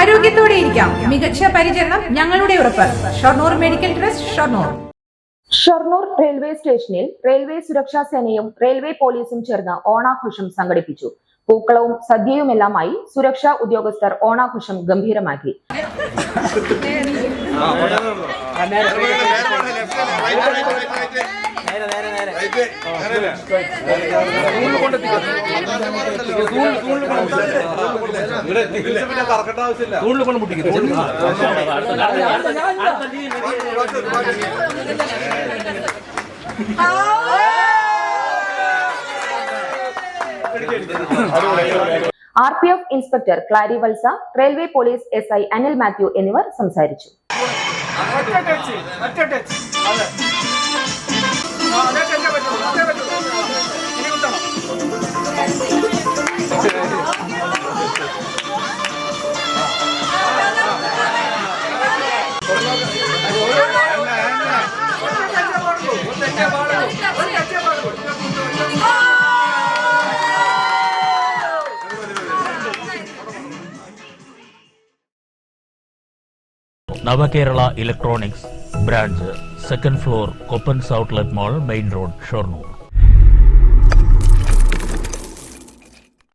ആരോഗ്യത്തോടെ ഇരിക്കാം. മികച്ച പരിചരണം ഞങ്ങളുടെ ഉറപ്പ്. Shoranur medical trust, Shoranur. Shoranur railway സ്റ്റേഷനിൽ റെയിൽവേ സുരക്ഷാ സേനയും റെയിൽവേ പോലീസും ചേർന്ന് ഓണാഘോഷം സംഘടിപ്പിച്ചു. പൂക്കളവും സദ്യയുമെല്ലാമായി സുരക്ഷാ ഉദ്യോഗസ്ഥർ ഓണാഘോഷം ഗംഭീരമാക്കി. RPF inspector Clari Valsa, railway police SI Anil Mathew എന്നിവർ സംസാരിച്ചു. Navakerala Electronics branch, second floor, Coppens Outlet Mall, Main Road, Shornur.